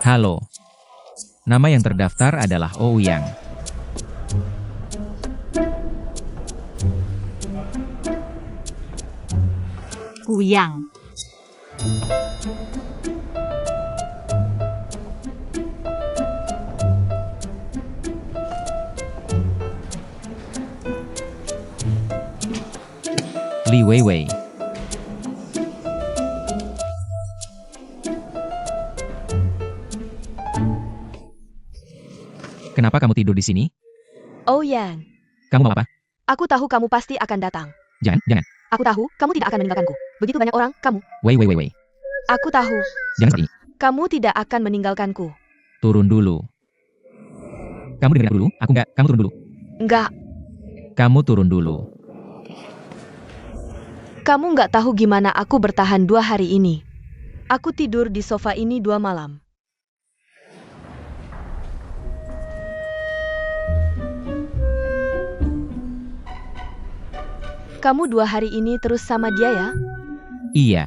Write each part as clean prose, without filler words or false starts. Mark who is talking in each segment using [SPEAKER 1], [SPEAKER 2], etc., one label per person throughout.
[SPEAKER 1] Halo. Nama yang terdaftar adalah Ouyang.
[SPEAKER 2] Ouyang.
[SPEAKER 1] Li Weiwei. Kenapa kamu tidur di sini?
[SPEAKER 3] Ouyang.
[SPEAKER 1] Kamu mau apa?
[SPEAKER 3] Aku tahu kamu pasti akan datang.
[SPEAKER 1] Jangan.
[SPEAKER 3] Aku tahu kamu tidak akan meninggalkanku. Begitu banyak orang, kamu.
[SPEAKER 1] Wei.
[SPEAKER 3] Aku tahu
[SPEAKER 1] Jangan seperti ini.
[SPEAKER 3] kamu tidak akan meninggalkanku.
[SPEAKER 1] Turun dulu. Kamu dengar dulu, aku enggak. Kamu turun dulu.
[SPEAKER 3] Enggak,
[SPEAKER 1] Kamu turun dulu.
[SPEAKER 3] kamu nggak tahu gimana aku bertahan 2 hari ini. Aku tidur di sofa ini 2 malam. Kamu 2 hari ini terus sama dia ya?
[SPEAKER 1] Iya.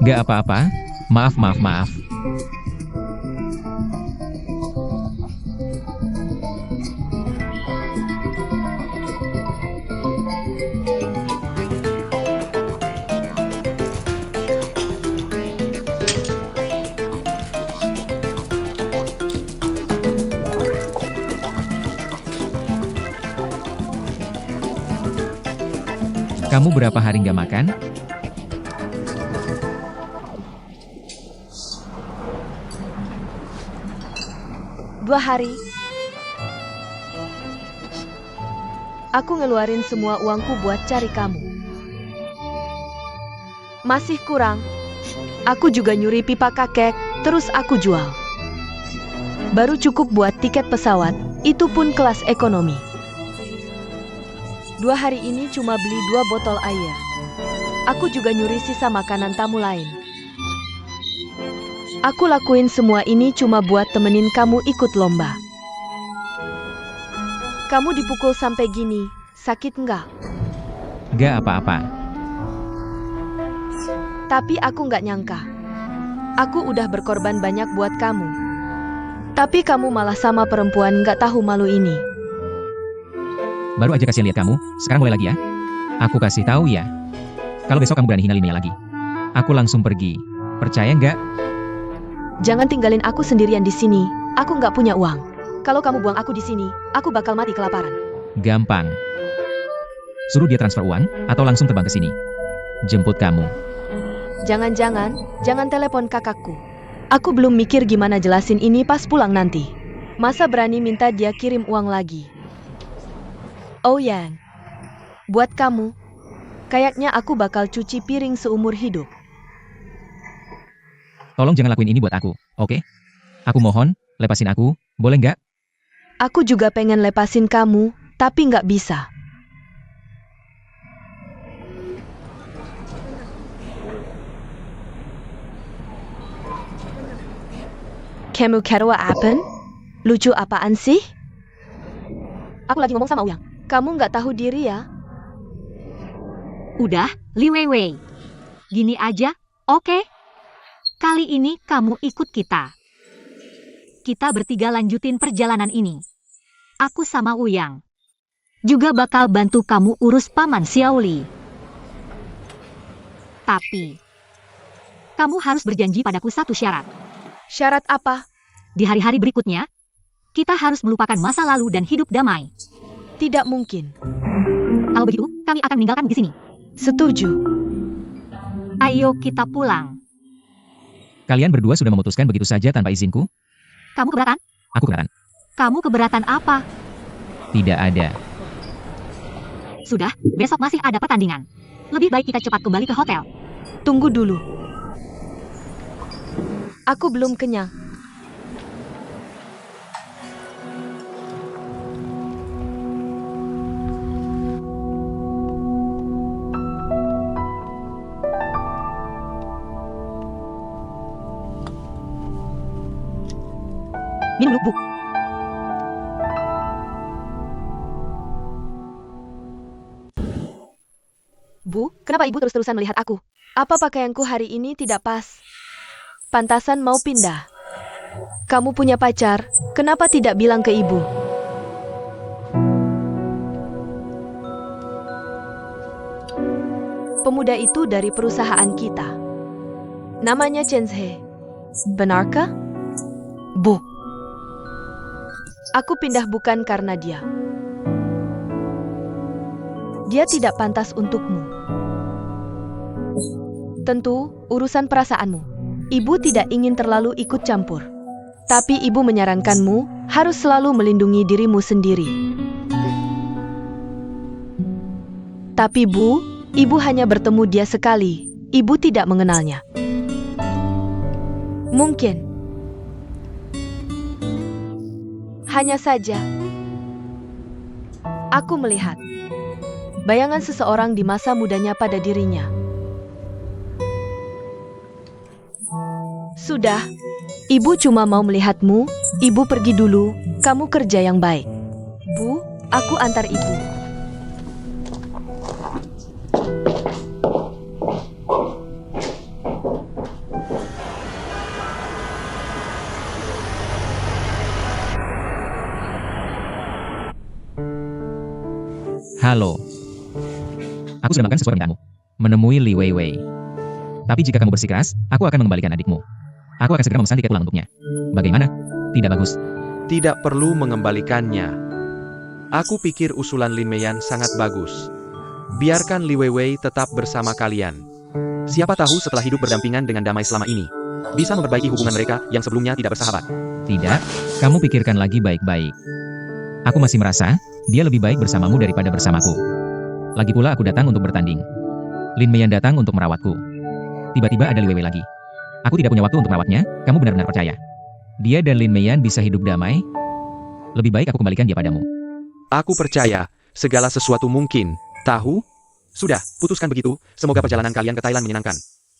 [SPEAKER 1] Gak apa-apa. Maaf. Kamu berapa hari nggak makan?
[SPEAKER 3] Dua hari. Aku ngeluarin semua uangku buat cari kamu. Masih kurang. Aku juga nyuri pipa kakek, terus aku jual. Baru cukup buat tiket pesawat, itu pun kelas ekonomi. 2 hari ini cuma beli 2 botol air. Aku juga nyuri sisa makanan tamu lain. Aku lakuin semua ini cuma buat temenin kamu ikut lomba. Kamu dipukul sampai gini, sakit nggak?
[SPEAKER 1] Gak apa-apa.
[SPEAKER 3] Tapi aku nggak nyangka. Aku udah berkorban banyak buat kamu. Tapi kamu malah sama perempuan nggak tahu malu ini.
[SPEAKER 1] Baru aja kasih lihat kamu, sekarang mulai lagi ya. Aku kasih tahu ya. Kalau besok kamu berani hina Lin Mei lagi, aku langsung pergi. Percaya nggak?
[SPEAKER 3] Jangan tinggalin aku sendirian di sini. Aku nggak punya uang. Kalau kamu buang aku di sini, aku bakal mati kelaparan.
[SPEAKER 1] Gampang. Suruh dia transfer uang, atau langsung terbang ke sini. Jemput kamu.
[SPEAKER 3] Jangan telepon kakakku. Aku belum mikir gimana jelasin ini pas pulang nanti. Masa berani minta dia kirim uang lagi? Oh Yang, buat kamu, kayaknya aku bakal cuci piring seumur hidup.
[SPEAKER 1] Tolong jangan lakuin ini buat aku, oke? Aku mohon, lepasin aku, boleh nggak?
[SPEAKER 3] Aku juga pengen lepasin kamu, tapi nggak bisa. Kamu ketawa apa? Lucu apaan sih? Aku lagi ngomong sama Uyang. Kamu nggak tahu diri ya?
[SPEAKER 2] Udah, Li Weiwei. Gini aja, oke? Kali ini kamu ikut kita. Kita bertiga lanjutin perjalanan ini. Aku sama Uyang juga bakal bantu kamu urus paman Xiaoli. Tapi, kamu harus berjanji padaku satu syarat.
[SPEAKER 3] Syarat apa?
[SPEAKER 2] Di hari-hari berikutnya, kita harus melupakan masa lalu dan hidup damai.
[SPEAKER 3] Tidak mungkin.
[SPEAKER 2] Kalau begitu, kami akan meninggalkan di sini.
[SPEAKER 3] Setuju.
[SPEAKER 2] Ayo kita pulang.
[SPEAKER 1] Kalian berdua sudah memutuskan begitu saja tanpa izinku?
[SPEAKER 2] Kamu keberatan?
[SPEAKER 1] Aku keberatan.
[SPEAKER 2] Kamu keberatan apa?
[SPEAKER 1] Tidak ada.
[SPEAKER 2] Sudah, besok masih ada pertandingan. Lebih baik kita cepat kembali ke hotel.
[SPEAKER 3] Tunggu dulu. Aku belum kenyang.
[SPEAKER 2] Minum dulu, Bu.
[SPEAKER 3] Bu, kenapa ibu terus-terusan melihat aku? Apa pakaianku hari ini tidak pas? Pantasan mau pindah. Kamu punya pacar, kenapa tidak bilang ke ibu? Pemuda itu dari perusahaan kita. Namanya Chen Zhe. Benarkah? Bu. Aku pindah bukan karena dia. Dia tidak pantas untukmu. Tentu, urusan perasaanmu. Ibu tidak ingin terlalu ikut campur. Tapi ibu menyarankanmu harus selalu melindungi dirimu sendiri. Tapi Bu, ibu hanya bertemu dia sekali. Ibu tidak mengenalnya. Mungkin. Hanya saja, aku melihat bayangan seseorang di masa mudanya pada dirinya. Sudah, ibu cuma mau melihatmu. Ibu pergi dulu, kamu kerja yang baik. Bu, aku antar ibu.
[SPEAKER 1] Halo. Aku sudah makan sesuai permintaanmu. Menemui Li Weiwei. Tapi jika kamu bersikeras, aku akan mengembalikan adikmu. Aku akan segera memesan tiket pulang untuknya. Bagaimana? Tidak bagus.
[SPEAKER 4] Tidak perlu mengembalikannya. Aku pikir usulan Lin Meian sangat bagus. Biarkan Li Weiwei tetap bersama kalian. Siapa tahu setelah hidup berdampingan dengan damai selama ini, bisa memperbaiki hubungan mereka yang sebelumnya tidak bersahabat.
[SPEAKER 1] Tidak, kamu pikirkan lagi baik-baik. Aku masih merasa, dia lebih baik bersamamu daripada bersamaku. Lagi pula aku datang untuk bertanding. Lin Meian datang untuk merawatku. Tiba-tiba ada Li Weiwei lagi. Aku tidak punya waktu untuk merawatnya, kamu benar-benar percaya? Dia dan Lin Meian bisa hidup damai? Lebih baik aku kembalikan dia padamu.
[SPEAKER 4] Aku percaya, segala sesuatu mungkin. Tahu? Sudah, putuskan begitu, semoga perjalanan kalian ke Thailand menyenangkan.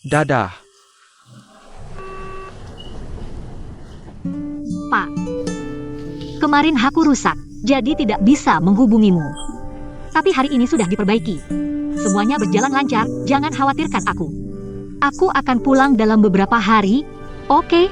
[SPEAKER 4] Dadah.
[SPEAKER 2] Pak, kemarin aku rusak, jadi tidak bisa menghubungimu. Tapi hari ini sudah diperbaiki. Semuanya berjalan lancar, jangan khawatirkan aku. Aku akan pulang dalam beberapa hari, oke?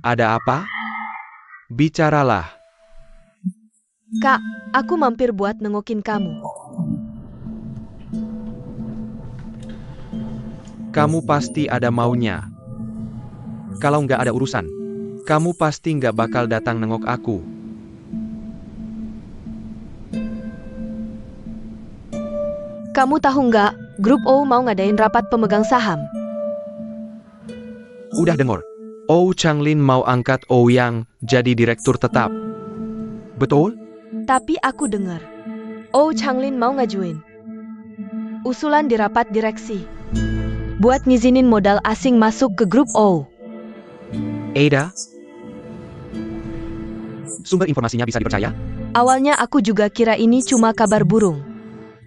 [SPEAKER 4] Ada apa? Bicaralah.
[SPEAKER 3] Kak, aku mampir buat nengokin kamu.
[SPEAKER 4] Kamu pasti ada maunya. Kalau nggak ada urusan, kamu pasti nggak bakal datang nengok aku.
[SPEAKER 3] Kamu tahu nggak, grup O mau ngadain rapat pemegang saham.
[SPEAKER 4] Udah dengar, Oh Changlin mau angkat Ouyang jadi direktur tetap. Betul?
[SPEAKER 3] Tapi aku dengar, Oh Changlin mau ngajuin usulan di rapat direksi buat ngizinin modal asing masuk ke grup O.
[SPEAKER 4] Ada? Sumber informasinya bisa dipercaya?
[SPEAKER 3] Awalnya aku juga kira ini cuma kabar burung.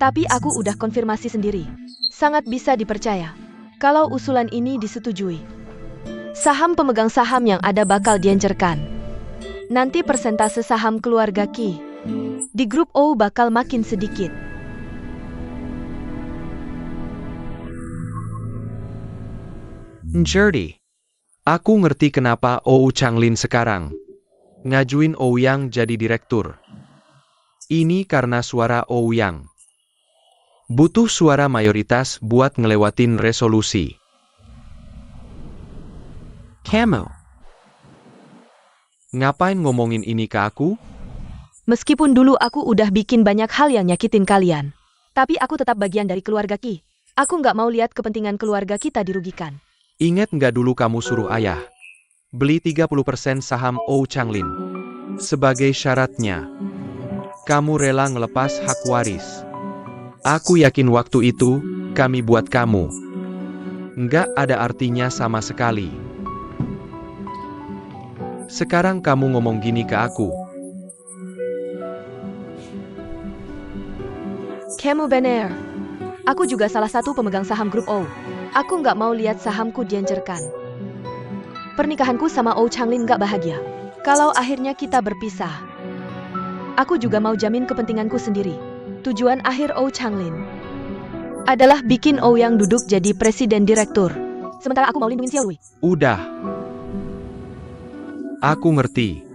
[SPEAKER 3] Tapi aku udah konfirmasi sendiri. Sangat bisa dipercaya. Kalau usulan ini disetujui, saham pemegang saham yang ada bakal diencerkan. Nanti persentase saham keluarga Qi di grup O bakal makin sedikit.
[SPEAKER 4] Jadi, aku ngerti kenapa Ou Changlin sekarang ngajuin Ouyang jadi direktur. Ini karena suara Ouyang butuh suara mayoritas buat ngelewatin resolusi. Kamu ngapain ngomongin ini ke aku?
[SPEAKER 3] Meskipun dulu aku udah bikin banyak hal yang nyakitin kalian, tapi aku tetap bagian dari keluarga Qi. Aku nggak mau lihat kepentingan keluarga kita dirugikan.
[SPEAKER 4] Ingat nggak dulu kamu suruh ayah beli 30% saham Ou Changlin? Sebagai syaratnya, kamu rela ngelepas hak waris. Aku yakin waktu itu, kami buat kamu nggak ada artinya sama sekali. Sekarang kamu ngomong gini ke aku.
[SPEAKER 3] Kamu bener. Aku juga salah satu pemegang saham grup O. Aku nggak mau lihat sahamku diencerkan. Pernikahanku sama Oh Changlin nggak bahagia. Kalau akhirnya kita berpisah, aku juga mau jamin kepentinganku sendiri. Tujuan akhir Oh Changlin adalah bikin Ouyang duduk jadi presiden direktur. Sementara aku mau lindungin Xiaolui.
[SPEAKER 4] Udah. Aku ngerti.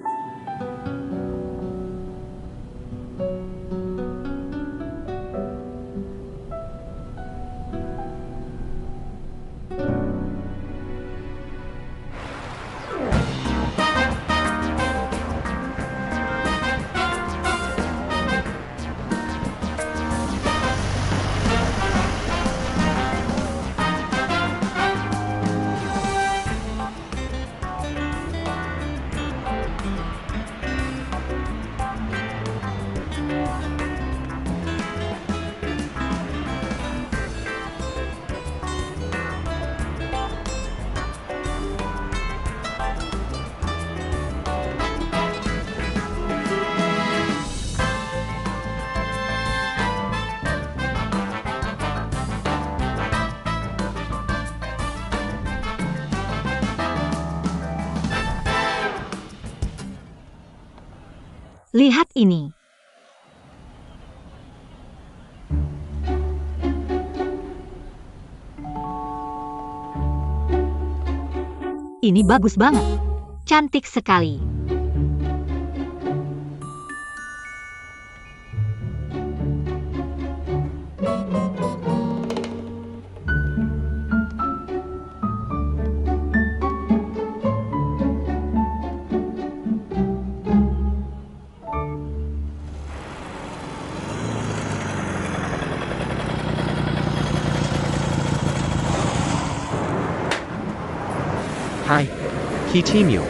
[SPEAKER 2] Lihat ini. Ini bagus banget. Cantik sekali.
[SPEAKER 4] Hai, Kitimyu.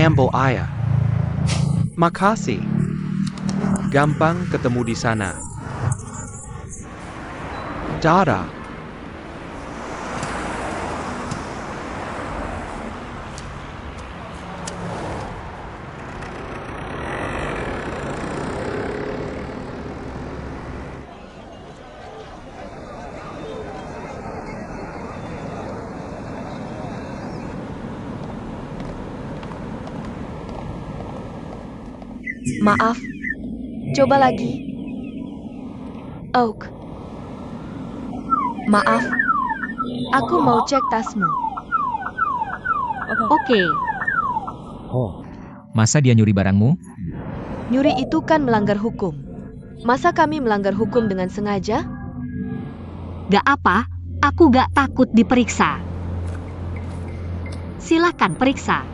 [SPEAKER 4] Ambo Ayah. Makasih. Gampang ketemu di sana. Dadah.
[SPEAKER 3] Maaf. Coba lagi. Oak. Maaf. Aku mau cek tasmu.
[SPEAKER 2] Oke,
[SPEAKER 1] Masa dia nyuri barangmu?
[SPEAKER 3] Nyuri itu kan melanggar hukum. Masa kami melanggar hukum dengan sengaja?
[SPEAKER 2] gak apa, aku gak takut diperiksa. Silakan periksa.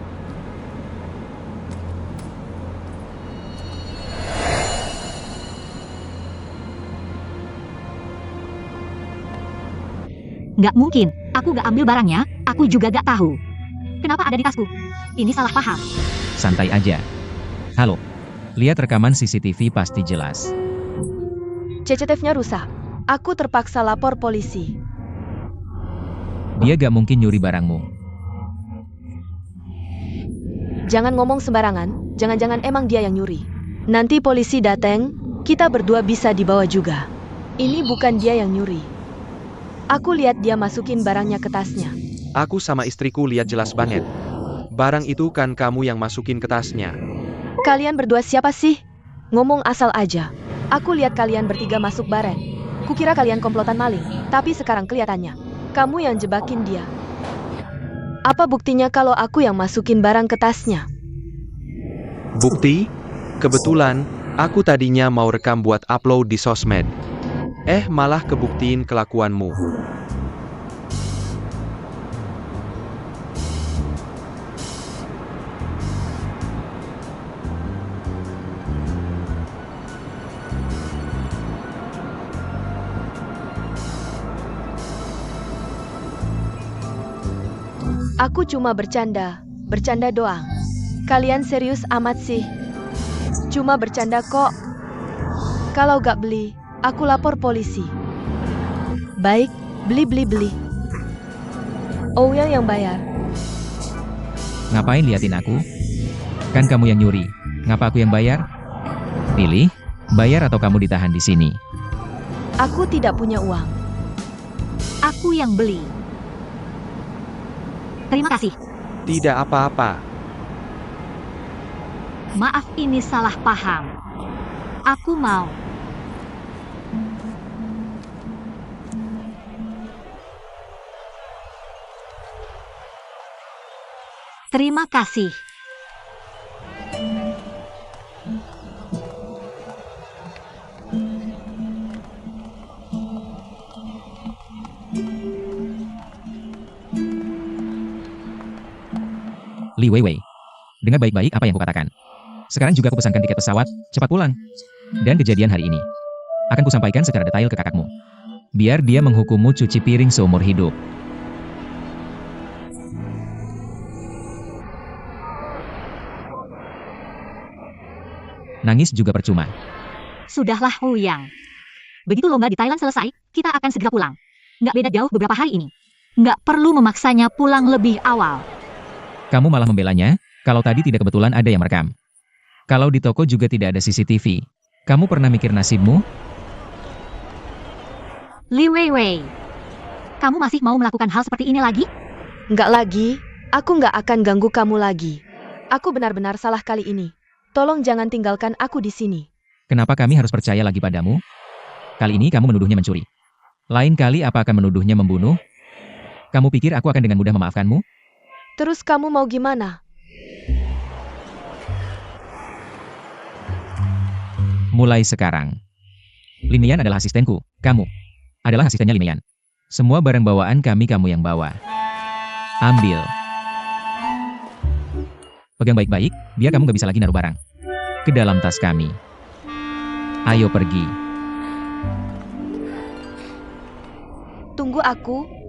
[SPEAKER 2] Gak mungkin, aku gak ambil barangnya, aku juga gak tahu. Kenapa ada di tasku? Ini salah paham.
[SPEAKER 1] Santai aja. Halo. Lihat rekaman CCTV pasti jelas.
[SPEAKER 3] CCTV-nya rusak. Aku terpaksa lapor polisi.
[SPEAKER 1] Dia gak mungkin nyuri barangmu.
[SPEAKER 3] Jangan ngomong sembarangan, jangan-jangan emang dia yang nyuri. Nanti polisi datang, kita berdua bisa dibawa juga. Ini bukan dia yang nyuri. Aku lihat dia masukin barangnya ke tasnya.
[SPEAKER 4] Aku sama istriku lihat jelas banget. Barang itu kan kamu yang masukin ke tasnya.
[SPEAKER 3] Kalian berdua siapa sih? Ngomong asal aja. Aku lihat kalian bertiga masuk bareng. Kukira kalian komplotan maling, tapi sekarang kelihatannya kamu yang jebakin dia. Apa buktinya kalau aku yang masukin barang ke tasnya?
[SPEAKER 4] Bukti? Kebetulan, aku tadinya mau rekam buat upload di sosmed. Malah kebuktiin kelakuanmu.
[SPEAKER 3] Aku cuma bercanda doang. Kalian serius amat sih. Cuma bercanda kok. Kalau gak beli, aku lapor polisi. Baik, beli. Ouyang yang bayar.
[SPEAKER 1] Ngapain liatin aku? Kan kamu yang nyuri. Ngapa aku yang bayar? Pilih, bayar atau kamu ditahan di sini.
[SPEAKER 3] Aku tidak punya uang.
[SPEAKER 2] Aku yang beli. Terima kasih.
[SPEAKER 4] Tidak apa-apa.
[SPEAKER 2] Maaf ini salah paham. Aku mau. Terima kasih.
[SPEAKER 1] Li Weiwei. Dengar baik-baik apa yang kukatakan. Sekarang juga kupesankan tiket pesawat, cepat pulang. Dan kejadian hari ini akan kusampaikan secara detail ke kakakmu. Biar dia menghukummu cuci piring seumur hidup. Nangis juga percuma.
[SPEAKER 2] Sudahlah Ouyang. Begitu lomba di Thailand selesai, kita akan segera pulang. Nggak beda jauh beberapa hari ini. Nggak perlu memaksanya pulang lebih awal.
[SPEAKER 1] Kamu malah membelanya, kalau tadi tidak kebetulan ada yang merekam. Kalau di toko juga tidak ada CCTV. Kamu pernah mikir nasibmu?
[SPEAKER 2] Li Weiwei, kamu masih mau melakukan hal seperti ini lagi?
[SPEAKER 3] Nggak lagi, aku nggak akan ganggu kamu lagi. Aku benar-benar salah kali ini. Tolong jangan tinggalkan aku di sini.
[SPEAKER 1] Kenapa kami harus percaya lagi padamu? Kali ini kamu menuduhnya mencuri. Lain kali apa akan menuduhnya membunuh? Kamu pikir aku akan dengan mudah memaafkanmu?
[SPEAKER 3] Terus kamu mau gimana?
[SPEAKER 1] Mulai sekarang. Lin Meian adalah asistenku, kamu adalah asistennya Lin Meian. Semua barang bawaan kami kamu yang bawa. Ambil. Pegang baik-baik, biar kamu gak bisa lagi naruh barang ke dalam tas kami. Ayo pergi.
[SPEAKER 3] Tunggu aku.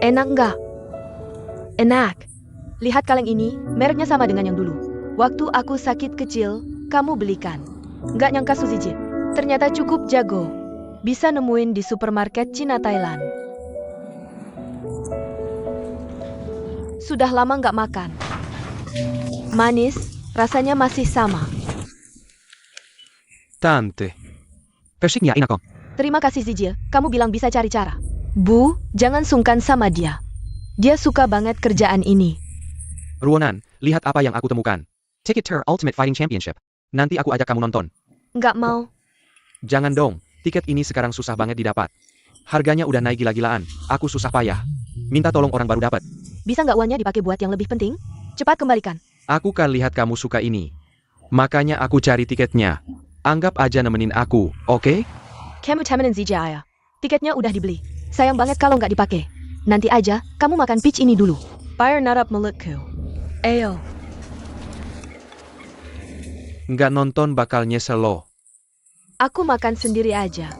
[SPEAKER 3] Enak nggak? Enak. Lihat kaleng ini, mereknya sama dengan yang dulu. Waktu aku sakit kecil, kamu belikan. Nggak nyangka Suzijit. Ternyata cukup jago. Bisa nemuin di supermarket Cina Thailand. Sudah lama nggak makan. Manis, rasanya masih sama.
[SPEAKER 4] Tante. Persiknya enak kok.
[SPEAKER 3] Terima kasih Zijil, kamu bilang bisa cari cara. Bu, jangan sungkan sama dia. Dia suka banget kerjaan ini.
[SPEAKER 4] Ruonan, lihat apa yang aku temukan. Ticket Tour Ultimate Fighting Championship. Nanti aku ajak kamu nonton.
[SPEAKER 3] Nggak mau.
[SPEAKER 4] Jangan dong, tiket ini sekarang susah banget didapat. Harganya udah naik gila-gilaan, aku susah payah. Minta tolong orang baru dapat.
[SPEAKER 3] Bisa nggak uangnya dipakai buat yang lebih penting? Cepat kembalikan.
[SPEAKER 4] Aku kan lihat kamu suka ini. Makanya aku cari tiketnya. Anggap aja nemenin aku, oke?
[SPEAKER 3] Kamu temenin Zijaya. Tiketnya udah dibeli. Sayang banget kalau nggak dipakai. Nanti aja, kamu makan peach ini dulu. Fire narap mulutku. Ayo.
[SPEAKER 4] Nggak nonton bakal nyesel loh.
[SPEAKER 3] Aku makan sendiri aja.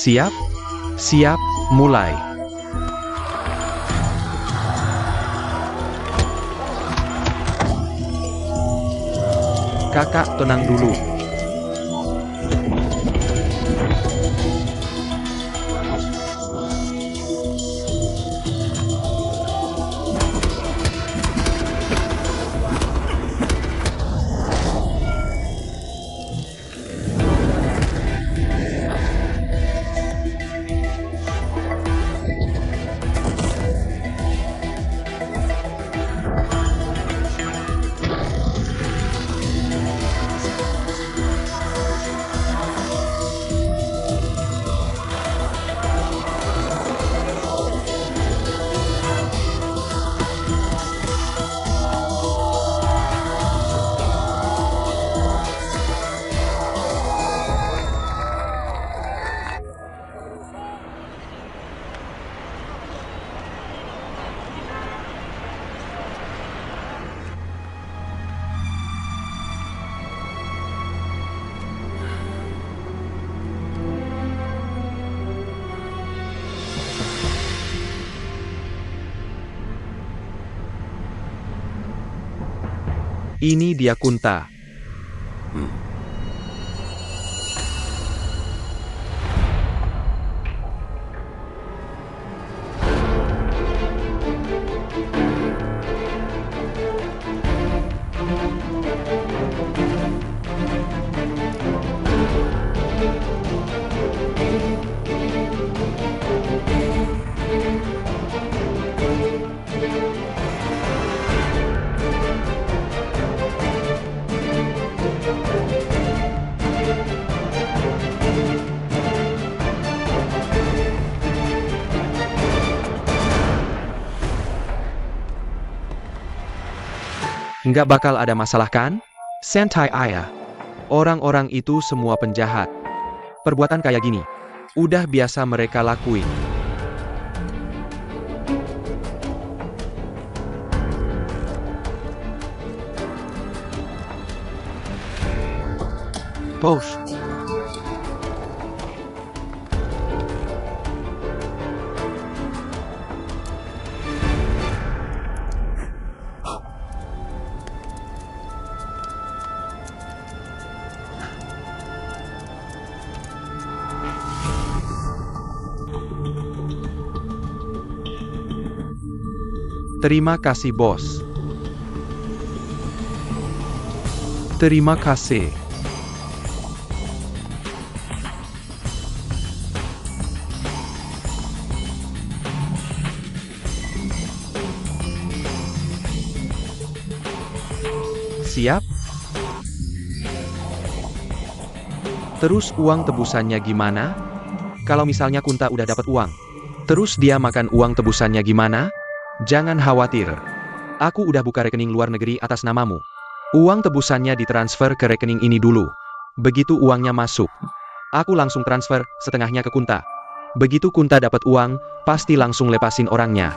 [SPEAKER 4] Siap? Siap, mulai. Kakak tenang dulu. Ini dia Kunta. Nggak bakal ada masalah kan? Santai ayah. Orang-orang itu semua penjahat. Perbuatan kayak gini, udah biasa mereka lakuin. Bos. Terima kasih, bos. Terima kasih. Siap? Terus uang tebusannya gimana? Kalau misalnya Kunta udah dapat uang, terus dia makan uang tebusannya gimana? Jangan khawatir. Aku udah buka rekening luar negeri atas namamu. Uang tebusannya ditransfer ke rekening ini dulu. Begitu uangnya masuk, aku langsung transfer setengahnya ke Kunta. Begitu Kunta dapat uang, pasti langsung lepasin orangnya.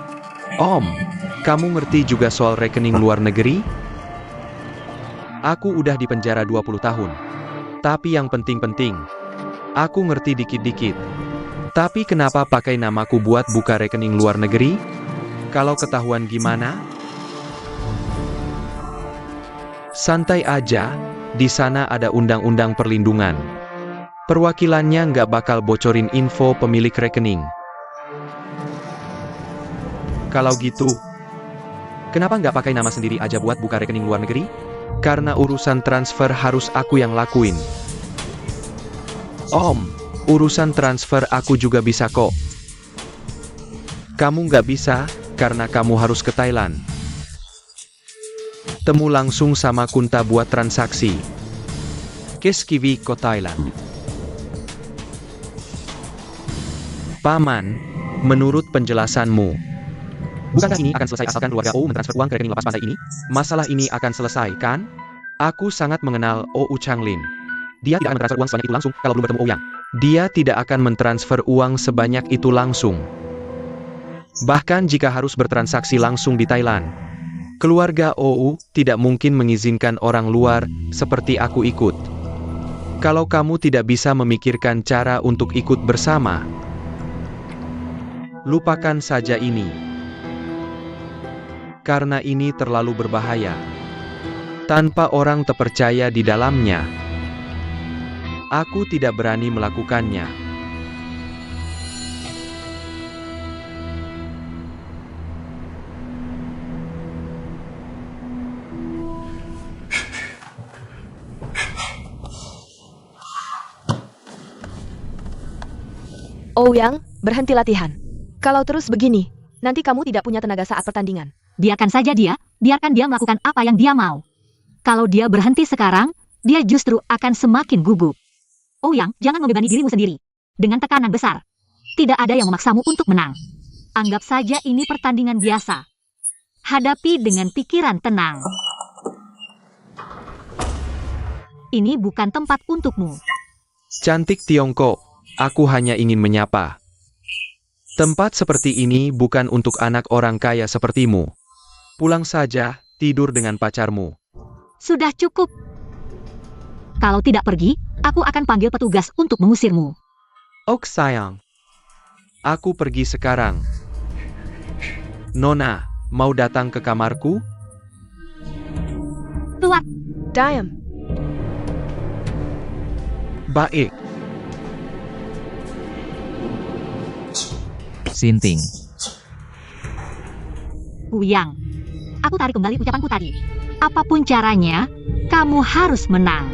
[SPEAKER 4] Om, kamu ngerti juga soal rekening luar negeri? Aku udah di penjara 20 tahun. Tapi yang penting-penting, aku ngerti dikit-dikit. Tapi kenapa pakai namaku buat buka rekening luar negeri? Kalau ketahuan gimana? Santai aja, di sana ada undang-undang perlindungan. Perwakilannya nggak bakal bocorin info pemilik rekening. Kalau gitu, kenapa nggak pakai nama sendiri aja buat buka rekening luar negeri? Karena urusan transfer harus aku yang lakuin. Om, urusan transfer aku juga bisa kok. Kamu nggak bisa, karena kamu harus ke Thailand. Temu langsung sama Kunta buat transaksi. Keskivi ke Thailand. Paman, menurut penjelasanmu, bukankah ini akan selesai asalkan keluarga OU mentransfer uang ke rekening lapas pantai ini? Masalah ini akan selesai, kan? Aku sangat mengenal OU Changlin. Dia tidak akan mentransfer uang sebanyak itu langsung kalau belum bertemu Ouyang. Dia tidak akan mentransfer uang sebanyak itu langsung. Bahkan jika harus bertransaksi langsung di Thailand, keluarga OU tidak mungkin mengizinkan orang luar seperti aku ikut. Kalau kamu tidak bisa memikirkan cara untuk ikut bersama, lupakan saja ini. Karena ini terlalu berbahaya. Tanpa orang terpercaya di dalamnya, aku tidak berani melakukannya.
[SPEAKER 3] Ouyang, berhenti latihan. Kalau terus begini, nanti kamu tidak punya tenaga saat pertandingan.
[SPEAKER 2] Biarkan saja dia, biarkan dia melakukan apa yang dia mau. Kalau dia berhenti sekarang, dia justru akan semakin gugup. Ouyang, jangan membebani dirimu sendiri. Dengan tekanan besar. Tidak ada yang memaksamu untuk menang. Anggap saja ini pertandingan biasa. Hadapi dengan pikiran tenang. Ini bukan tempat untukmu.
[SPEAKER 4] Cantik Tiongkok, aku hanya ingin menyapa. Tempat seperti ini bukan untuk anak orang kaya sepertimu. Pulang saja, tidur dengan pacarmu.
[SPEAKER 2] Sudah cukup. Kalau tidak pergi, aku akan panggil petugas untuk mengusirmu.
[SPEAKER 4] Ok sayang. Aku pergi sekarang. Nona, mau datang ke kamarku?
[SPEAKER 2] Keluar.
[SPEAKER 3] Diam.
[SPEAKER 4] Baik.
[SPEAKER 1] Sinting.
[SPEAKER 2] Ouyang, aku tarik kembali ucapanku tadi. Apapun caranya, kamu harus menang.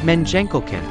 [SPEAKER 4] Menjengkelkan.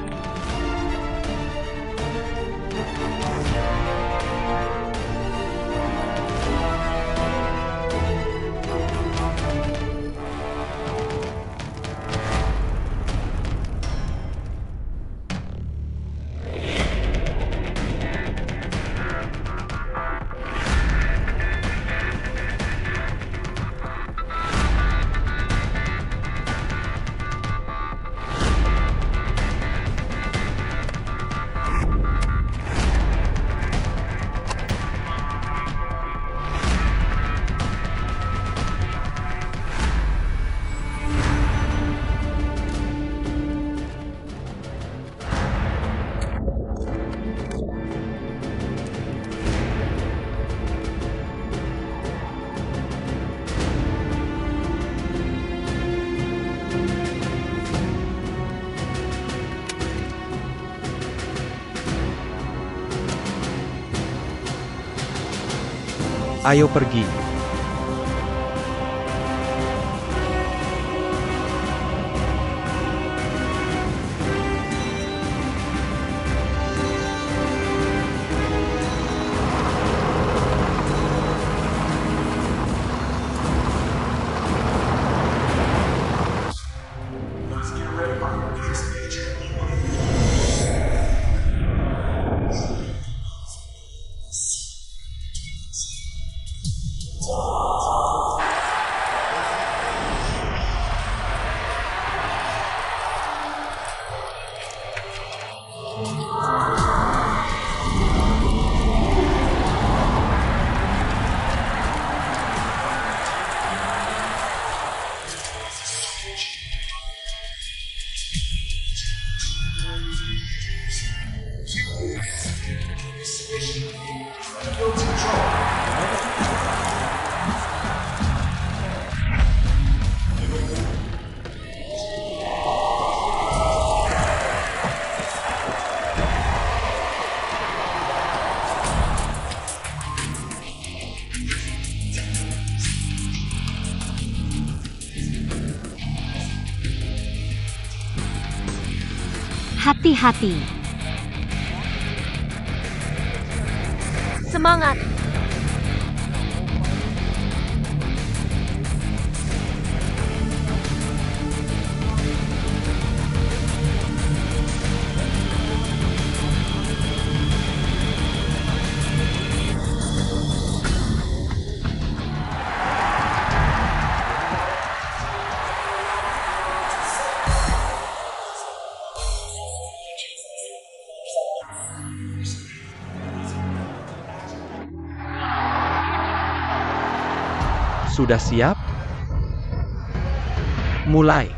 [SPEAKER 4] Ayo pergi.
[SPEAKER 2] Hati-hati.
[SPEAKER 3] Semangat!
[SPEAKER 4] Sudah siap? Mulai.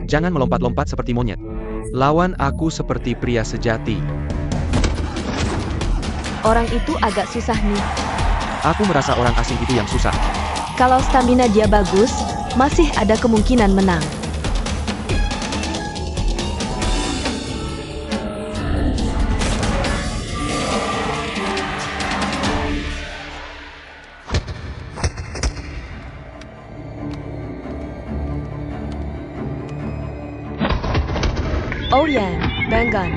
[SPEAKER 4] Jangan melompat-lompat seperti monyet. Lawan aku seperti pria sejati.
[SPEAKER 3] Orang itu agak susah nih.
[SPEAKER 4] Aku merasa orang asing itu yang susah.
[SPEAKER 3] Kalau stamina dia bagus, masih ada kemungkinan menang. Oh Yan, Banggan.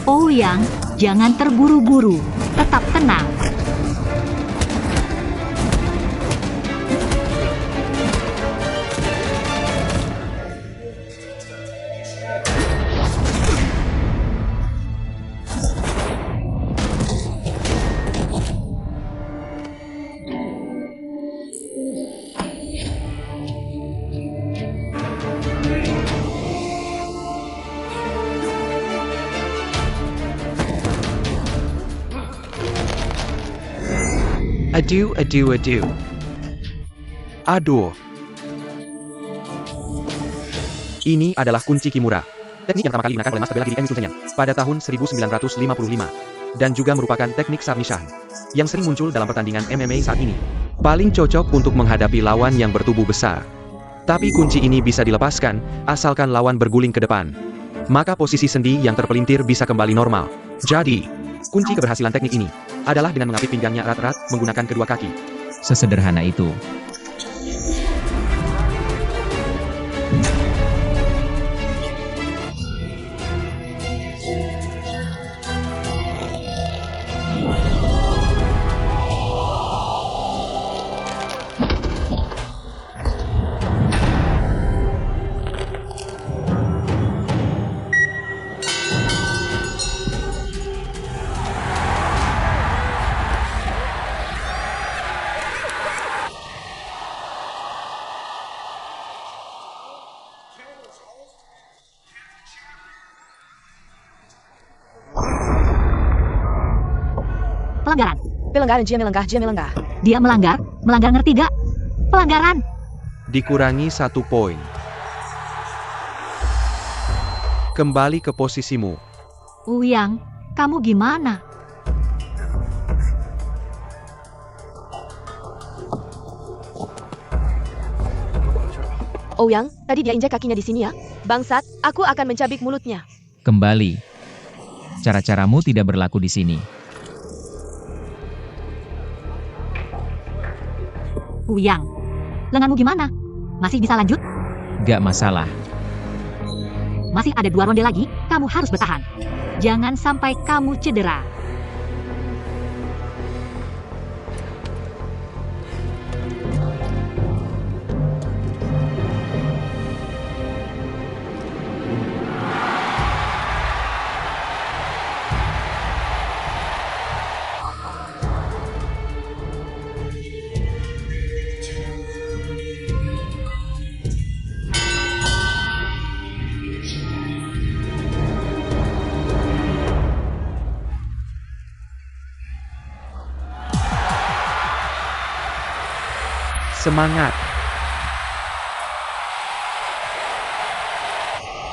[SPEAKER 2] Ouyang, jangan terburu-buru. Tetap tenang.
[SPEAKER 4] Aduh. Aduh. Ini adalah kunci Kimura. Teknik yang pertama kali digunakan oleh Master Bela Diri Emi Sunsenyan pada tahun 1955 dan juga merupakan teknik submission yang sering muncul dalam pertandingan MMA saat ini. Paling cocok untuk menghadapi lawan yang bertubuh besar. Tapi kunci ini bisa dilepaskan asalkan lawan berguling ke depan. Maka posisi sendi yang terpelintir bisa kembali normal. Jadi, kunci keberhasilan teknik ini adalah dengan mengapit pinggangnya erat-erat menggunakan kedua kaki.
[SPEAKER 1] Sesederhana itu.
[SPEAKER 2] Pelanggaran.
[SPEAKER 3] Pelanggaran, dia melanggar.
[SPEAKER 2] Dia melanggar? Melanggar ngerti gak? Pelanggaran.
[SPEAKER 4] Dikurangi 1 poin. Kembali ke posisimu.
[SPEAKER 2] Ouyang, kamu gimana?
[SPEAKER 3] Oh Yang, tadi dia injak kakinya di sini ya. Bangsat, aku akan mencabik mulutnya.
[SPEAKER 1] Kembali. Cara-caramu tidak berlaku di sini.
[SPEAKER 2] Ouyang, lenganmu gimana? Masih bisa lanjut?
[SPEAKER 1] Gak masalah.
[SPEAKER 2] Masih ada 2 ronde lagi, kamu harus bertahan. Jangan sampai kamu cedera.
[SPEAKER 4] Semangat!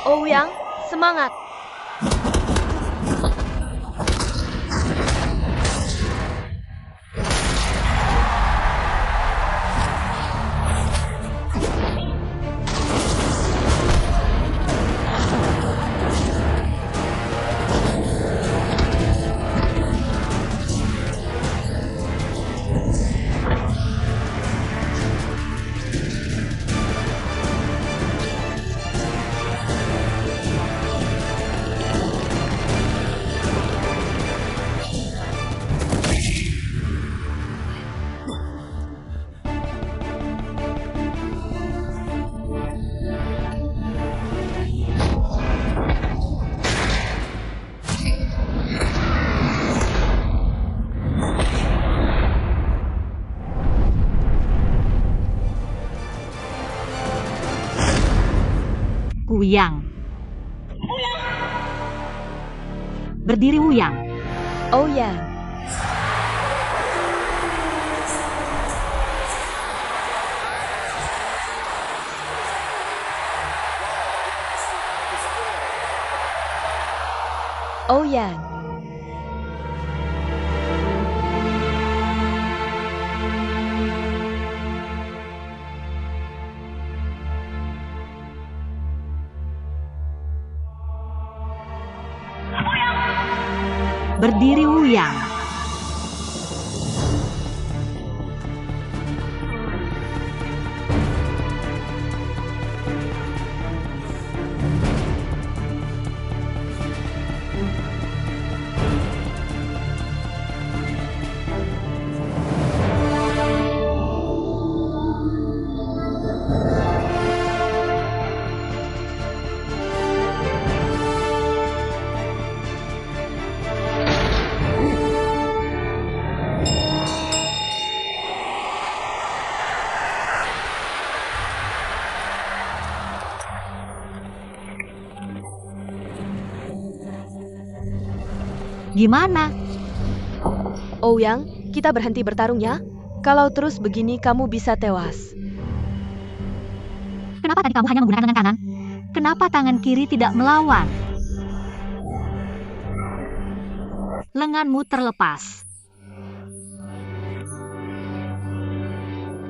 [SPEAKER 3] Ouyang, semangat!
[SPEAKER 2] Wuyang. Berdiri Wuyang.
[SPEAKER 3] Ouyang. Ouyang.
[SPEAKER 2] Berdiri Wuyang. Gimana?
[SPEAKER 3] Ouyang, kita berhenti bertarung ya. Kalau terus begini kamu bisa tewas.
[SPEAKER 2] Kenapa tadi kamu hanya menggunakan tangan kanan? Kenapa tangan kiri tidak melawan? Lenganmu terlepas.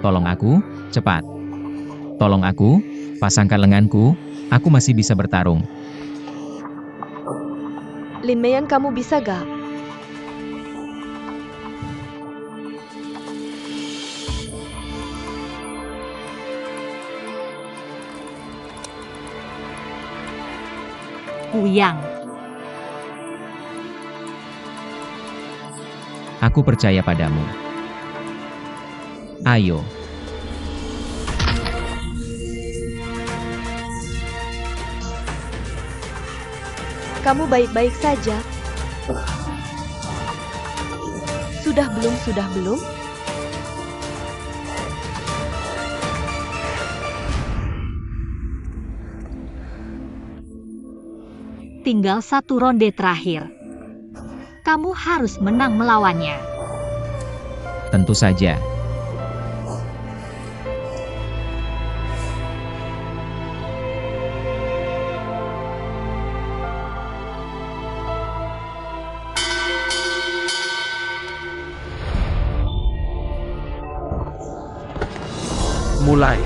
[SPEAKER 1] Tolong aku, cepat. Tolong aku, pasangkan lenganku, aku masih bisa bertarung.
[SPEAKER 3] Lin Meiyan, kamu bisa gak?
[SPEAKER 2] Wuyang.
[SPEAKER 1] Aku percaya padamu. Ayo.
[SPEAKER 3] Kamu baik-baik saja? Sudah belum?
[SPEAKER 2] Tinggal satu ronde terakhir. Kamu harus menang melawannya.
[SPEAKER 1] Tentu saja.
[SPEAKER 4] Mulai.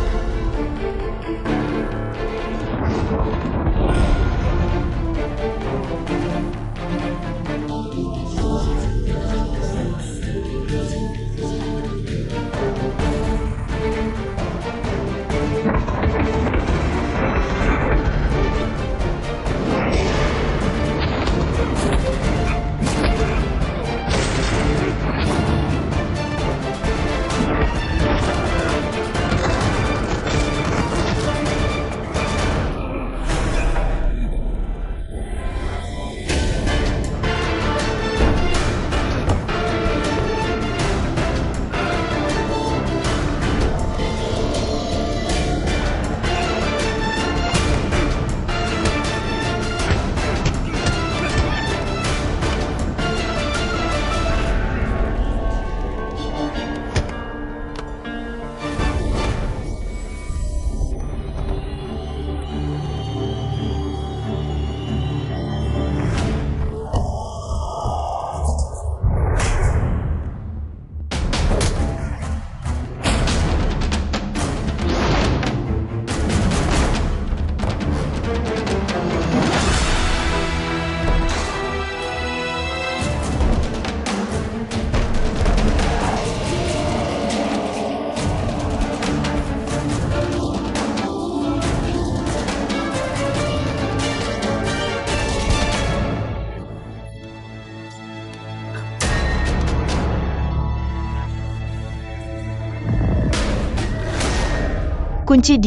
[SPEAKER 3] kunci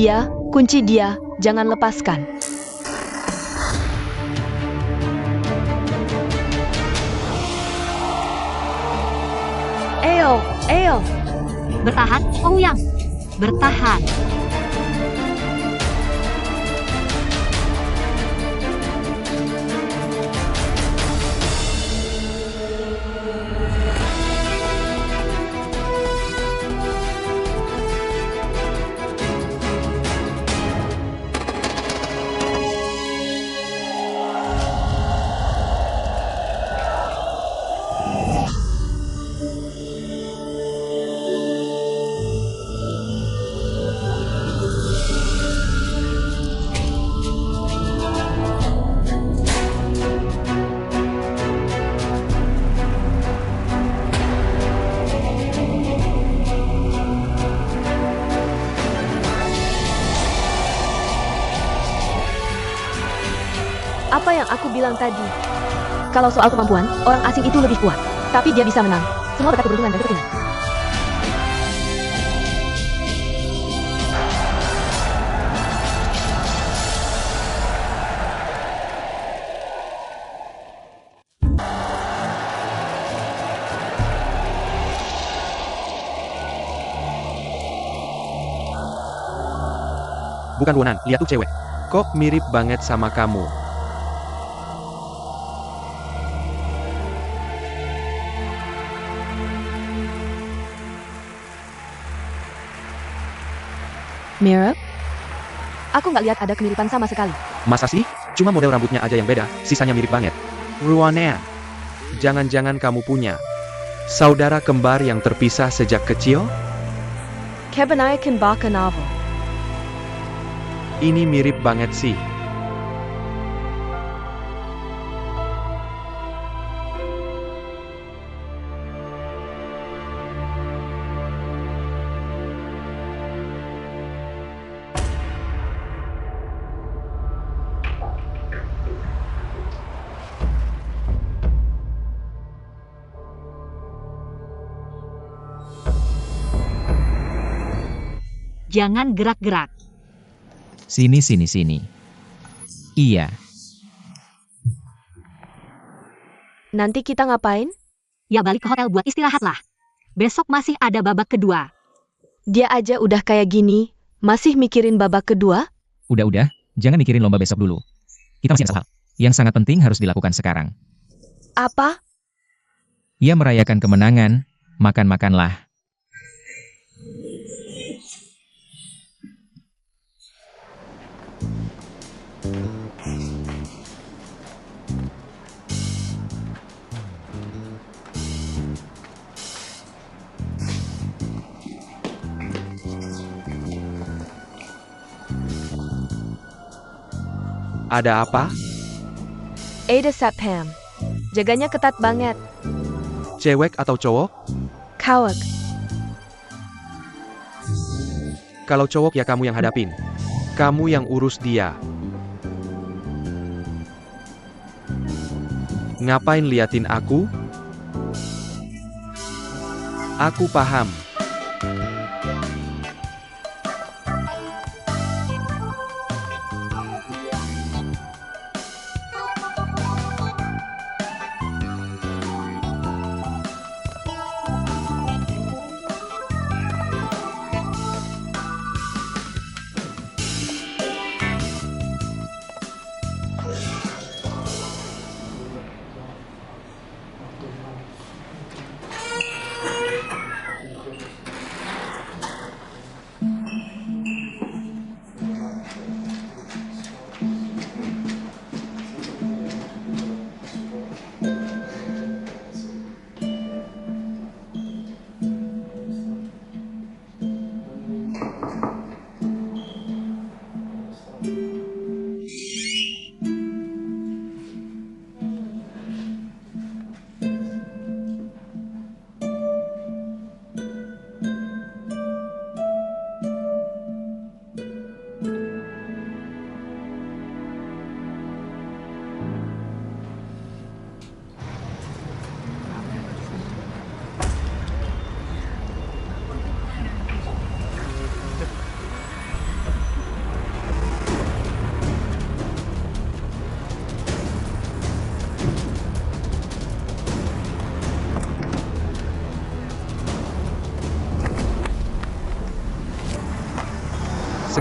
[SPEAKER 3] dia, jangan lepaskan. Ayo,
[SPEAKER 2] Bertahan, Ouyang. Bertahan.
[SPEAKER 3] apa yang aku bilang tadi? Kalau soal kemampuan, orang asing itu lebih kuat. Tapi dia bisa menang. Semua berkat keberuntungan dan ketepinan.
[SPEAKER 4] Bukan Wonan, lihat tuh cewek. Kok mirip banget sama kamu?
[SPEAKER 3] Mirip? Aku nggak lihat ada kemiripan sama sekali.
[SPEAKER 4] Masa sih? Cuma model rambutnya aja yang beda, sisanya mirip banget. Ruanea, jangan-jangan kamu punya saudara kembar yang terpisah sejak kecil?
[SPEAKER 3] Kebanyakan baca novel.
[SPEAKER 4] Ini mirip banget sih.
[SPEAKER 2] Jangan gerak-gerak.
[SPEAKER 1] Sini. Iya,
[SPEAKER 3] Nanti kita ngapain?
[SPEAKER 2] Ya balik ke hotel buat istirahat lah. Besok masih ada babak kedua.
[SPEAKER 3] Dia aja udah kayak gini, masih mikirin babak kedua?
[SPEAKER 1] udah, jangan mikirin lomba besok dulu. Kita masih ada hal yang sangat penting harus dilakukan sekarang.
[SPEAKER 3] Apa?
[SPEAKER 1] Ya merayakan kemenangan, makan-makanlah.
[SPEAKER 4] Ada apa?
[SPEAKER 3] Ada Sapham. Jaganya ketat banget.
[SPEAKER 4] Cewek atau cowok?
[SPEAKER 3] Kawak.
[SPEAKER 4] Kalau cowok ya kamu yang hadapin. Kamu yang urus dia. Ngapain liatin aku? Aku paham.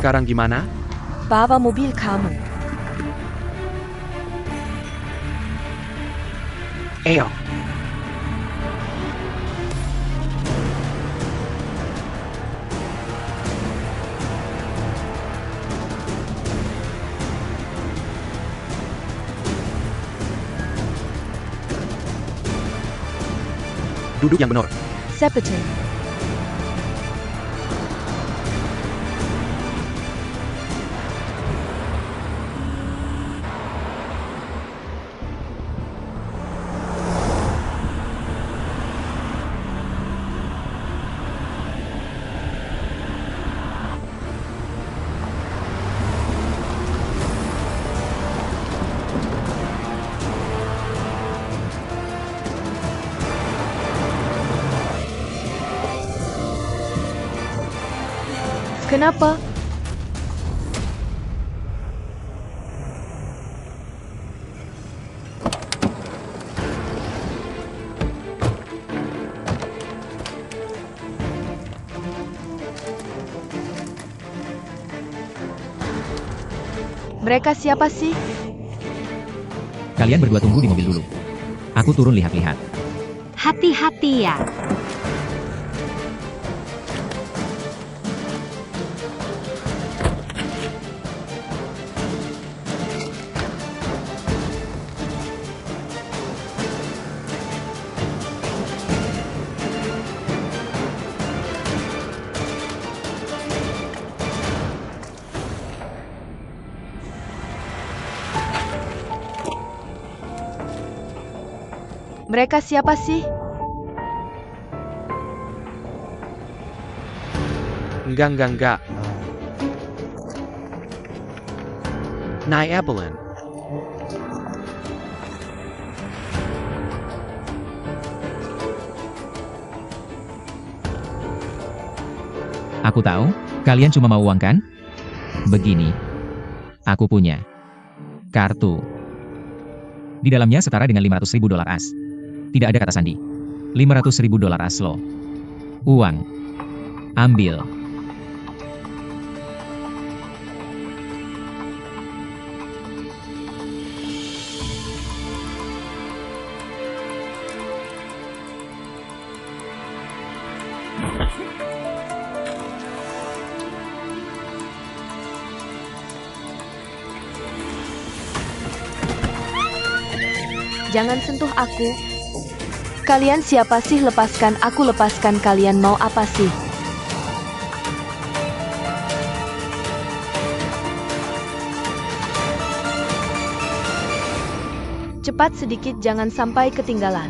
[SPEAKER 4] Sekarang gimana?
[SPEAKER 3] Bawa mobil kamu.
[SPEAKER 4] Ayo. Duduk yang benar.
[SPEAKER 3] Seperti. Kenapa? Mereka siapa sih?
[SPEAKER 1] Kalian berdua tunggu di mobil dulu. Aku turun lihat-lihat.
[SPEAKER 2] Hati-hati ya.
[SPEAKER 3] Mereka siapa sih?
[SPEAKER 4] Enggak. Nyai Evelyn.
[SPEAKER 1] Aku tahu, kalian cuma mau uang kan? Begini. Aku punya kartu. Di dalamnya setara dengan $500.000 as. Tidak ada kata sandi. $500.000 as lo. Uang. Ambil.
[SPEAKER 3] Jangan sentuh aku. Kalian siapa sih? Lepaskan aku, lepaskan. Kalian mau apa sih? Cepat sedikit, jangan sampai ketinggalan.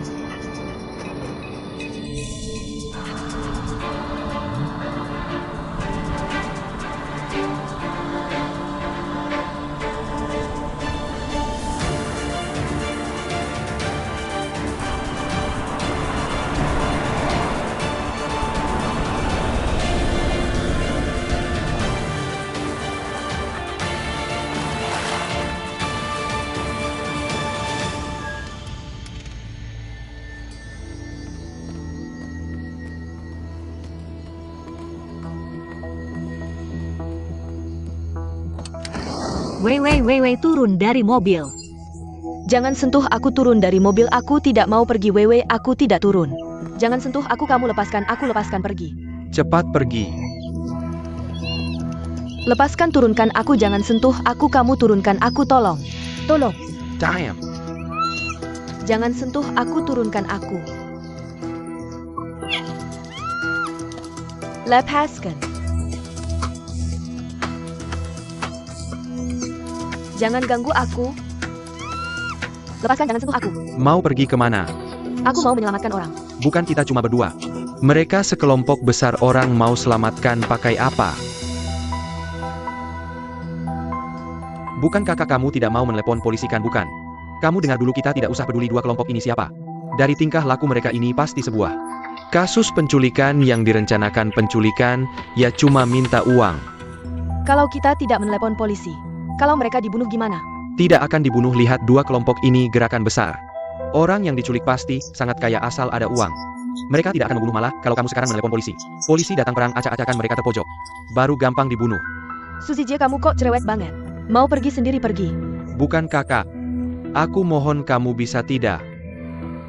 [SPEAKER 2] Wei, turun dari mobil.
[SPEAKER 3] Jangan sentuh aku, turun dari mobil. Aku tidak mau pergi. Wewe, aku tidak turun. Jangan sentuh aku, kamu lepaskan aku, lepaskan, pergi.
[SPEAKER 4] Cepat pergi.
[SPEAKER 3] Lepaskan, turunkan aku, jangan sentuh aku, kamu turunkan aku, tolong. Tolong.
[SPEAKER 4] Damn.
[SPEAKER 3] Jangan sentuh aku, turunkan aku. Lepaskan. Jangan ganggu aku. Lepaskan, jangan sentuh aku.
[SPEAKER 4] Mau pergi kemana?
[SPEAKER 3] Aku mau menyelamatkan orang.
[SPEAKER 4] Bukan kita cuma berdua. Mereka sekelompok besar orang mau selamatkan pakai apa? Bukan kakak kamu tidak mau menelepon polisi kan, bukan? Kamu dengar dulu, kita tidak usah peduli dua kelompok ini siapa. Dari tingkah laku mereka ini pasti sebuah kasus penculikan yang direncanakan penculikan, ya cuma minta uang.
[SPEAKER 3] Kalau kita tidak menelepon polisi, kalau mereka dibunuh gimana?
[SPEAKER 4] Tidak akan dibunuh, lihat dua kelompok ini gerakan besar. Orang yang diculik pasti sangat kaya asal ada uang. Mereka tidak akan membunuh, malah kalau kamu sekarang menelepon polisi. Polisi datang, perang acak-acakan, mereka terpojok. Baru gampang dibunuh.
[SPEAKER 3] Suzije, kamu kok cerewet banget. Mau pergi sendiri pergi.
[SPEAKER 4] Bukan kakak. Aku mohon kamu bisa tidak.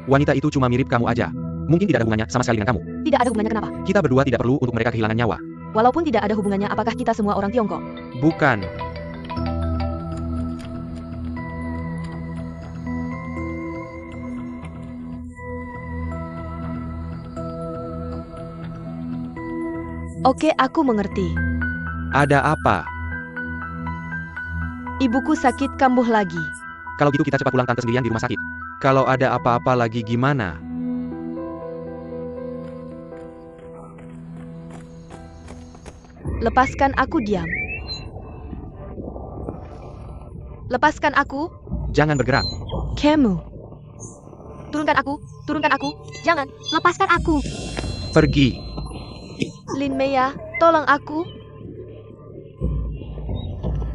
[SPEAKER 4] Wanita itu cuma mirip kamu aja. Mungkin tidak ada hubungannya sama sekali dengan kamu.
[SPEAKER 3] Tidak ada hubungannya kenapa?
[SPEAKER 4] Kita berdua tidak perlu untuk mereka kehilangan nyawa.
[SPEAKER 3] Walaupun tidak ada hubungannya, apakah kita semua orang Tiongkok?
[SPEAKER 4] Bukan.
[SPEAKER 3] Oke, aku mengerti.
[SPEAKER 4] Ada apa?
[SPEAKER 3] Ibuku sakit kambuh lagi.
[SPEAKER 4] Kalau gitu kita cepat pulang, tante sendirian di rumah sakit. Kalau ada apa-apa lagi gimana?
[SPEAKER 3] Lepaskan aku, diam. Lepaskan aku.
[SPEAKER 4] Jangan bergerak.
[SPEAKER 3] Kamu. Turunkan aku. Jangan.
[SPEAKER 2] Lepaskan aku.
[SPEAKER 4] Pergi.
[SPEAKER 3] Lin Meya, tolong aku.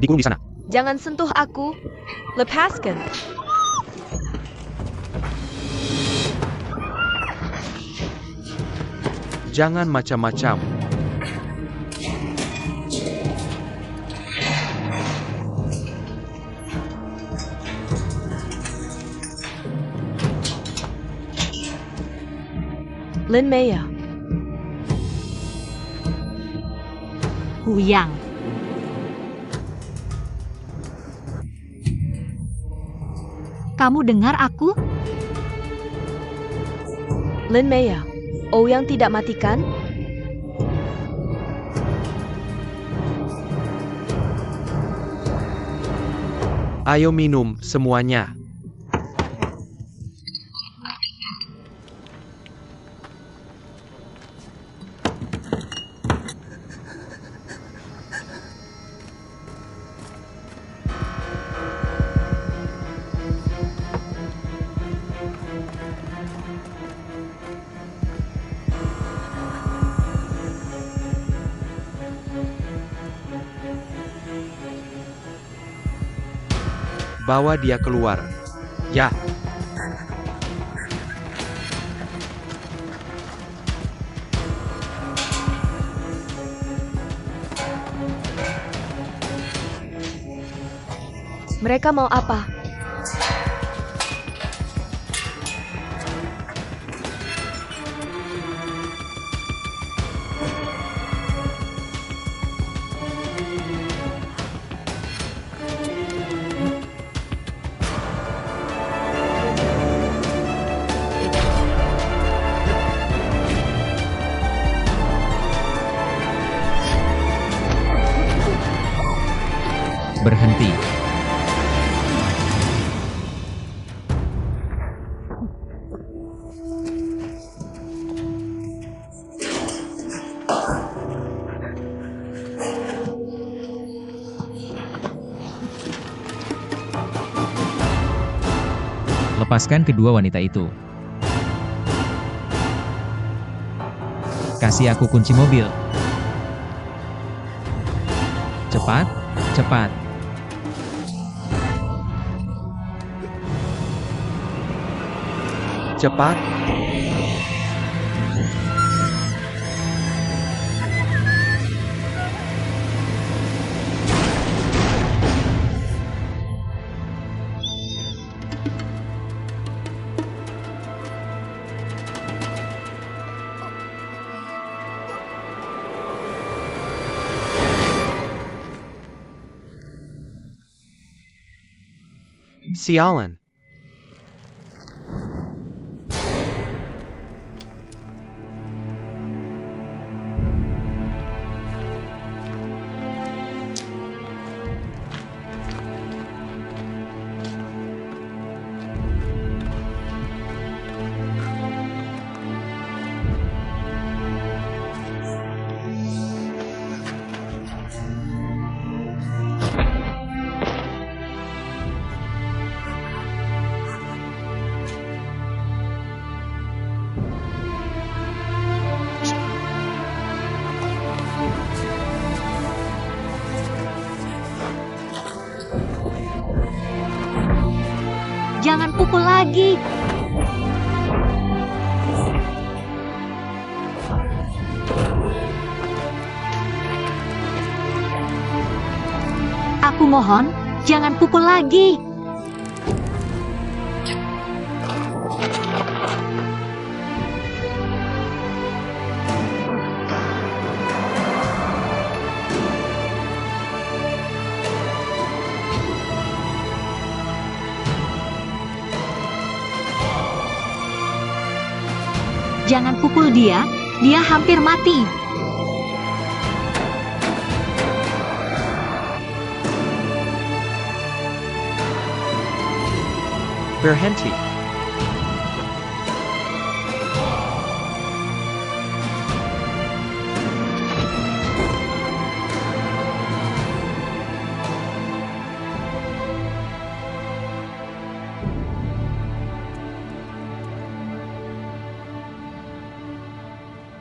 [SPEAKER 4] Dikurung di sana.
[SPEAKER 3] Jangan sentuh aku. Lepaskan.
[SPEAKER 4] Jangan macam-macam.
[SPEAKER 3] Lin Meya.
[SPEAKER 2] Huyang. Kamu dengar aku?
[SPEAKER 3] Lin Meya. Ouyang tidak matikan?
[SPEAKER 4] Ayo minum semuanya. Bawa dia keluar. Ya.
[SPEAKER 3] Mereka mau apa?
[SPEAKER 1] Berhenti. Lepaskan kedua wanita itu. Kasih aku kunci mobil. Cepat, cepat.
[SPEAKER 4] Cepat. Sialan.
[SPEAKER 2] Jangan pukul lagi. Aku mohon, jangan pukul lagi. Jangan pukul dia hampir mati.
[SPEAKER 4] Berhenti.